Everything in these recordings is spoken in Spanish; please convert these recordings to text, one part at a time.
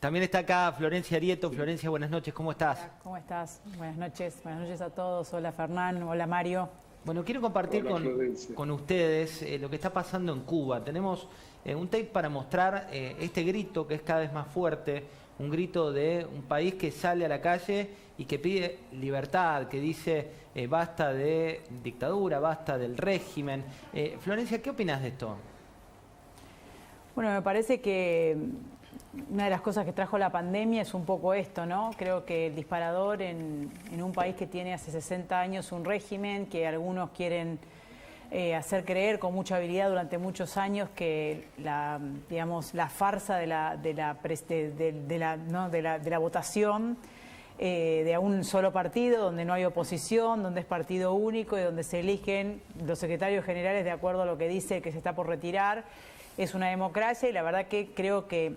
También está acá Florencia Arieto. Florencia, buenas noches, ¿cómo estás? Hola, ¿cómo estás? Buenas noches a todos. Hola Fernán, hola Mario. Bueno, quiero compartir con ustedes lo que está pasando en Cuba. Tenemos un tape para mostrar este grito que es cada vez más fuerte, un grito de un país que sale a la calle y que pide libertad, que dice basta de dictadura, basta del régimen. Florencia, ¿qué opinas de esto? Bueno, me parece que una de las cosas que trajo la pandemia es un poco esto, ¿no? Creo que el disparador en un país que tiene hace 60 años un régimen que algunos quieren hacer creer con mucha habilidad durante muchos años que la farsa de la votación de un solo partido, donde no hay oposición, donde es partido único y donde se eligen los secretarios generales de acuerdo a lo que dice que se está por retirar, es una democracia. Y la verdad que creo que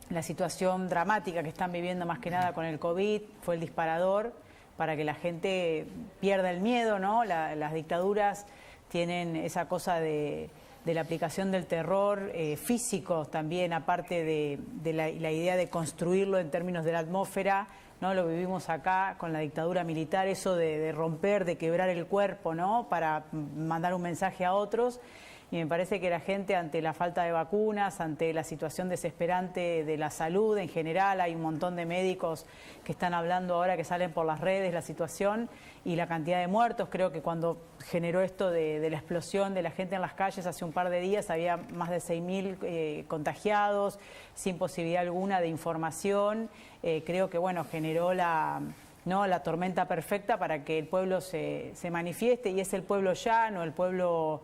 la situación dramática que están viviendo más que nada con el COVID fue el disparador para que la gente pierda el miedo, ¿no? Las dictaduras tienen esa cosa de la aplicación del terror físico también, aparte de la idea de construirlo en términos de la atmósfera, ¿no? Lo vivimos acá con la dictadura militar, eso de romper, de quebrar el cuerpo, ¿no? Para mandar un mensaje a otros. Y me parece que la gente, ante la falta de vacunas, ante la situación desesperante de la salud en general, hay un montón de médicos que están hablando ahora, que salen por las redes, la situación y la cantidad de muertos. Creo que cuando generó esto de la explosión de la gente en las calles hace un par de días, había más de 6.000 contagiados, sin posibilidad alguna de información. Creo que, bueno, generó la tormenta perfecta para que el pueblo se manifieste, y es el pueblo llano, el pueblo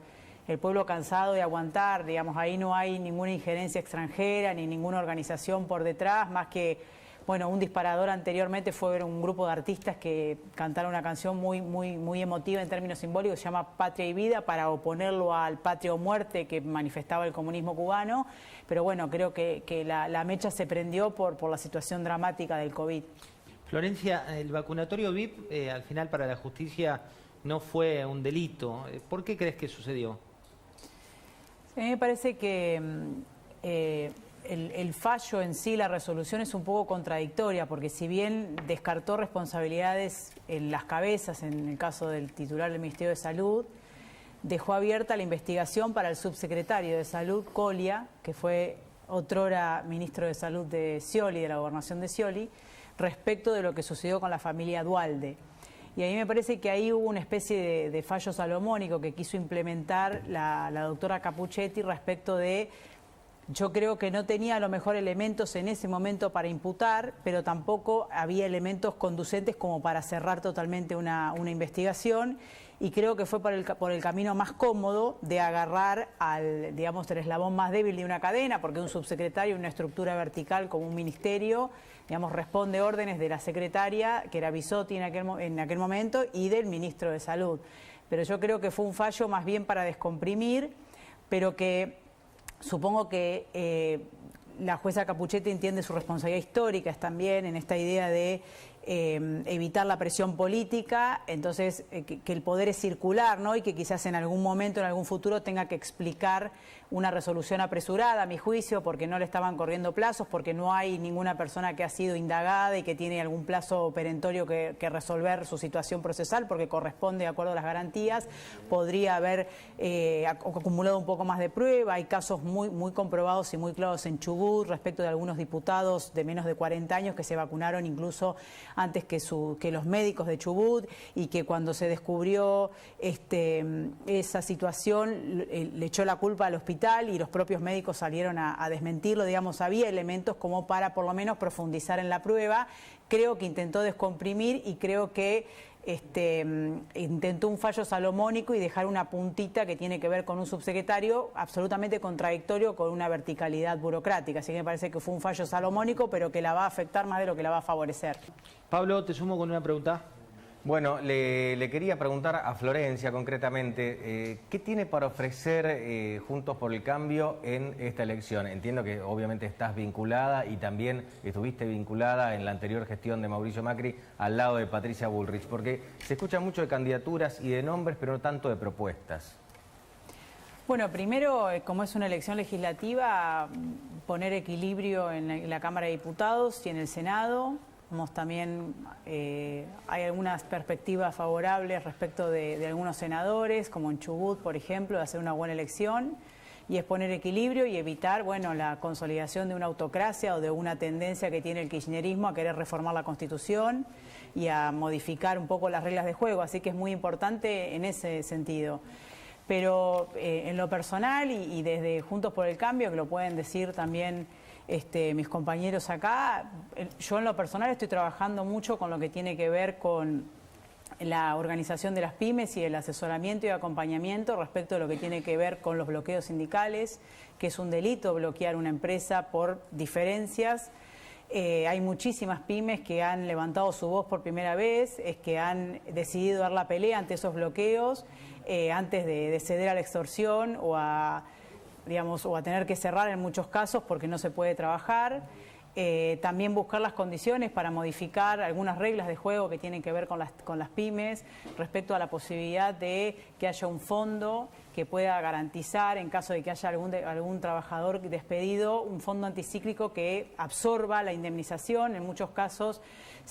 cansado de aguantar. Digamos, ahí no hay ninguna injerencia extranjera ni ninguna organización por detrás, más que, bueno, un disparador anteriormente fue un grupo de artistas que cantaron una canción muy emotiva en términos simbólicos, se llama Patria y Vida, para oponerlo al Patria o Muerte que manifestaba el comunismo cubano. Pero bueno, creo que la mecha se prendió por la situación dramática del COVID. Florencia, el vacunatorio VIP al final para la justicia no fue un delito. ¿Por qué crees que sucedió? A mí me parece que el fallo en sí, la resolución, es un poco contradictoria, porque si bien descartó responsabilidades en las cabezas, en el caso del titular del Ministerio de Salud, dejó abierta la investigación para el subsecretario de Salud, Colia, que fue otrora ministro de Salud de Scioli, de la gobernación de Scioli, respecto de lo que sucedió con la familia Duhalde. Y a mí me parece que ahí hubo una especie de fallo salomónico que quiso implementar la doctora Capuchetti respecto de... Yo creo que no tenía a lo mejor elementos en ese momento para imputar, pero tampoco había elementos conducentes como para cerrar totalmente una investigación, y creo que fue por el camino más cómodo de agarrar al, digamos, el eslabón más débil de una cadena, porque un subsecretario, una estructura vertical como un ministerio, digamos, responde órdenes de la secretaria, que era Bisotti en aquel momento, y del ministro de Salud. Pero yo creo que fue un fallo más bien para descomprimir, pero que supongo que la jueza Capuchetti entiende su responsabilidad histórica también en esta idea de evitar la presión política. Entonces que el poder es circular, ¿no? Y que quizás en algún momento, en algún futuro, tenga que explicar una resolución apresurada, a mi juicio, porque no le estaban corriendo plazos, porque no hay ninguna persona que ha sido indagada y que tiene algún plazo perentorio que resolver su situación procesal, porque corresponde de acuerdo a las garantías. Podría haber acumulado un poco más de prueba. Hay casos muy comprobados y muy claros en Chubut respecto de algunos diputados de menos de 40 años que se vacunaron incluso antes que los médicos de Chubut, y que cuando se descubrió esa situación le echó la culpa al hospital y los propios médicos salieron a desmentirlo. Digamos, había elementos como para por lo menos profundizar en la prueba. Creo que intentó descomprimir, y creo que intentó un fallo salomónico y dejar una puntita que tiene que ver con un subsecretario absolutamente contradictorio con una verticalidad burocrática. Así que me parece que fue un fallo salomónico, pero que la va a afectar más de lo que la va a favorecer. Pablo, te sumo con una pregunta. Bueno, le quería preguntar a Florencia concretamente, ¿qué tiene para ofrecer Juntos por el Cambio en esta elección? Entiendo que obviamente estás vinculada y también estuviste vinculada en la anterior gestión de Mauricio Macri al lado de Patricia Bullrich, porque se escucha mucho de candidaturas y de nombres, pero no tanto de propuestas. Bueno, primero, como es una elección legislativa, poner equilibrio en la Cámara de Diputados y en el Senado. También hay algunas perspectivas favorables respecto de algunos senadores, como en Chubut, por ejemplo, de hacer una buena elección. Y es poner equilibrio y evitar, bueno, la consolidación de una autocracia o de una tendencia que tiene el kirchnerismo a querer reformar la Constitución y a modificar un poco las reglas de juego. Así que es muy importante en ese sentido. Pero en lo personal y desde Juntos por el Cambio, que lo pueden decir también mis compañeros acá, yo en lo personal estoy trabajando mucho con lo que tiene que ver con la organización de las pymes y el asesoramiento y acompañamiento respecto de lo que tiene que ver con los bloqueos sindicales, que es un delito bloquear una empresa por diferencias. Hay muchísimas pymes que han levantado su voz por primera vez, que han decidido dar la pelea ante esos bloqueos, antes de ceder a la extorsión o a tener que cerrar en muchos casos porque no se puede trabajar. También buscar las condiciones para modificar algunas reglas de juego que tienen que ver con las pymes respecto a la posibilidad de que haya un fondo que pueda garantizar, en caso de que haya algún trabajador despedido, un fondo anticíclico que absorba la indemnización. En muchos casos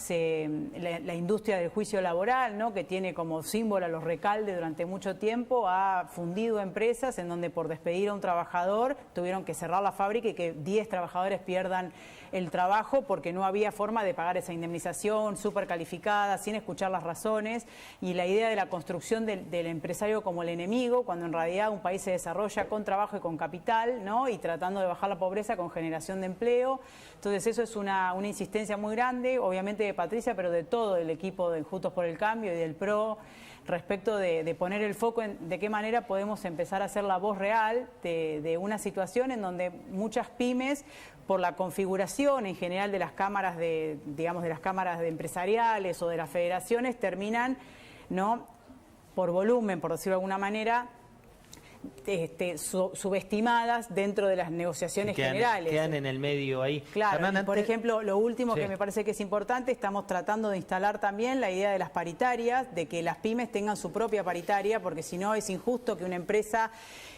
la industria del juicio laboral, ¿no?, que tiene como símbolo a los Recalde durante mucho tiempo, ha fundido empresas en donde por despedir a un trabajador tuvieron que cerrar la fábrica y que 10 trabajadores pierdan el trabajo porque no había forma de pagar esa indemnización súper calificada, sin escuchar las razones, y la idea de la construcción del empresario como el enemigo, cuando en realidad un país se desarrolla con trabajo y con capital, ¿no?, y tratando de bajar la pobreza con generación de empleo. Entonces eso es una insistencia muy grande, obviamente de Patricia, pero de todo el equipo de Juntos por el Cambio y del PRO, respecto de poner el foco en de qué manera podemos empezar a hacer la voz real de una situación en donde muchas pymes, por la configuración en general de las cámaras de las cámaras empresariales o de las federaciones, terminan, ¿no?, por volumen, por decirlo de alguna manera, subestimadas dentro de las negociaciones generales. Quedan en el medio ahí. Claro, Fernanda, por ejemplo, lo último que me parece que es importante, estamos tratando de instalar también la idea de las paritarias, de que las pymes tengan su propia paritaria, porque si no es injusto que una empresa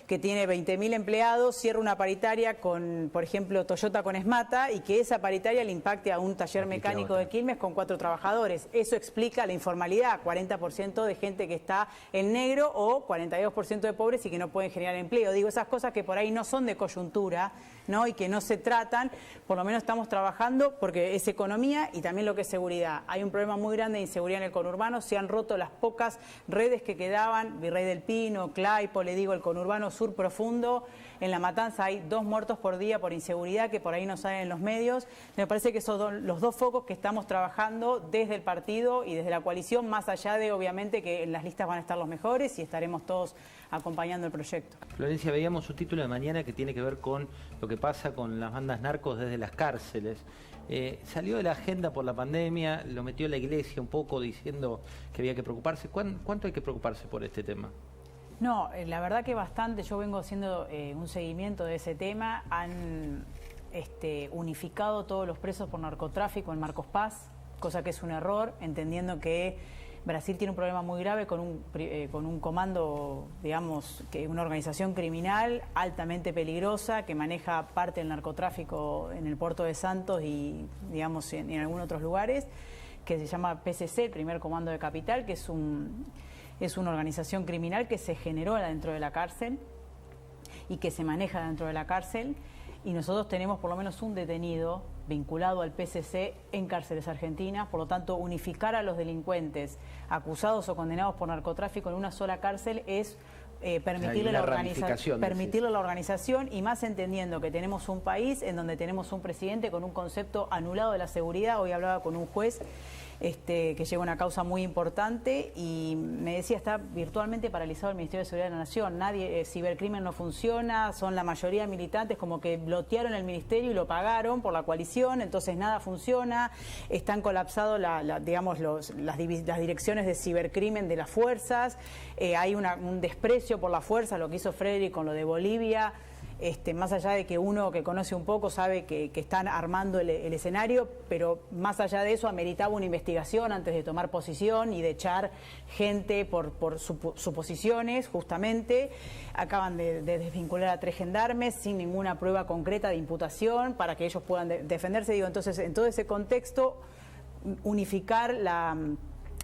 que tiene 20.000 empleados cierre una paritaria con, por ejemplo, Toyota con Esmata, y que esa paritaria le impacte a un taller mecánico de Quilmes con 4 trabajadores. Eso explica la informalidad, 40% de gente que está en negro o 42% de pobres y que no pueden generar empleo. Digo, esas cosas que por ahí no son de coyuntura, ¿no?, y que no se tratan, por lo menos estamos trabajando porque es economía y también lo que es seguridad. Hay un problema muy grande de inseguridad en el conurbano, se han roto las pocas redes que quedaban, Virrey del Pino, Claipo, le digo, el conurbano sur profundo. En La Matanza hay 2 muertos por día por inseguridad que por ahí no salen en los medios. Me parece que esos son los 2 focos que estamos trabajando desde el partido y desde la coalición, más allá de, obviamente, que en las listas van a estar los mejores y estaremos todos acompañando el proyecto. Florencia, veíamos un título de mañana que tiene que ver con lo que pasa con las bandas narcos desde las cárceles. Salió de la agenda por la pandemia, lo metió la Iglesia un poco diciendo que había que preocuparse. ¿Cuánto hay que preocuparse por este tema? No, la verdad que bastante. Yo vengo haciendo un seguimiento de ese tema. Han unificado todos los presos por narcotráfico en Marcos Paz, cosa que es un error, entendiendo que Brasil tiene un problema muy grave con un comando, digamos, que una organización criminal altamente peligrosa que maneja parte del narcotráfico en el puerto de Santos y, digamos, en algunos otros lugares, que se llama PCC, el primer comando de capital, que es una organización criminal que se generó dentro de la cárcel y que se maneja dentro de la cárcel, y nosotros tenemos por lo menos un detenido vinculado al PCC en cárceles argentinas. Por lo tanto, unificar a los delincuentes acusados o condenados por narcotráfico en una sola cárcel es permitirle la organización, y más entendiendo que tenemos un país en donde tenemos un presidente con un concepto anulado de la seguridad. Hoy hablaba con un juez que lleva una causa muy importante y me decía, está virtualmente paralizado el Ministerio de Seguridad de la Nación. Cibercrimen no funciona, son la mayoría militantes, como que bloquearon el ministerio y lo pagaron por la coalición, entonces nada funciona, están colapsados las direcciones de cibercrimen de las fuerzas, hay un desprecio por la fuerza, lo que hizo Frederick con lo de Bolivia. más allá de que uno que conoce un poco sabe que están armando el escenario, pero más allá de eso ameritaba una investigación antes de tomar posición y de echar gente por suposiciones, justamente. Acaban de desvincular a 3 gendarmes sin ninguna prueba concreta de imputación para que ellos puedan defenderse. Digo, entonces, en todo ese contexto, unificar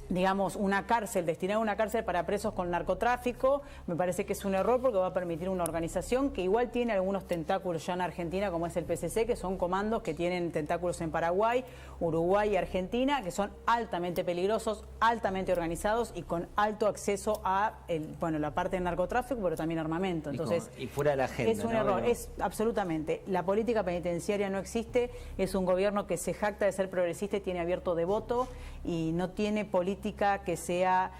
digamos, una cárcel, destinar una cárcel para presos con narcotráfico, me parece que es un error porque va a permitir una organización que igual tiene algunos tentáculos ya en Argentina, como es el PCC, que son comandos que tienen tentáculos en Paraguay, Uruguay y Argentina, que son altamente peligrosos, altamente organizados y con alto acceso a la parte del narcotráfico, pero también armamento. Entonces, y fuera de la agenda. Es un error, es absolutamente. La política penitenciaria no existe, es un gobierno que se jacta de ser progresista y tiene abierto de voto y no tiene política que sea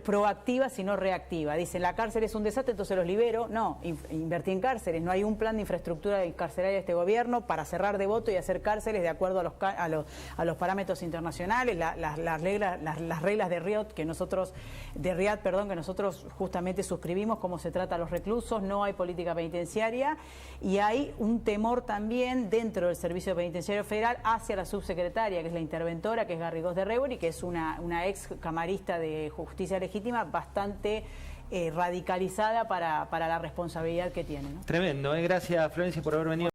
proactiva sino reactiva. Dicen, la cárcel es un desastre, entonces los libero. No, invertí en cárceles. No hay un plan de infraestructura carcelaria de este gobierno para cerrar de voto y hacer cárceles de acuerdo a los parámetros internacionales, las reglas de Riad que nosotros justamente suscribimos, cómo se trata a los reclusos. No hay política penitenciaria y hay un temor también dentro del Servicio Penitenciario Federal hacia la subsecretaria, que es la interventora, que es Garrigós de Rebori, que es una ex camarista de Justicia Legítima bastante radicalizada para la responsabilidad que tiene, ¿no? Tremendo, gracias Florencia por haber venido.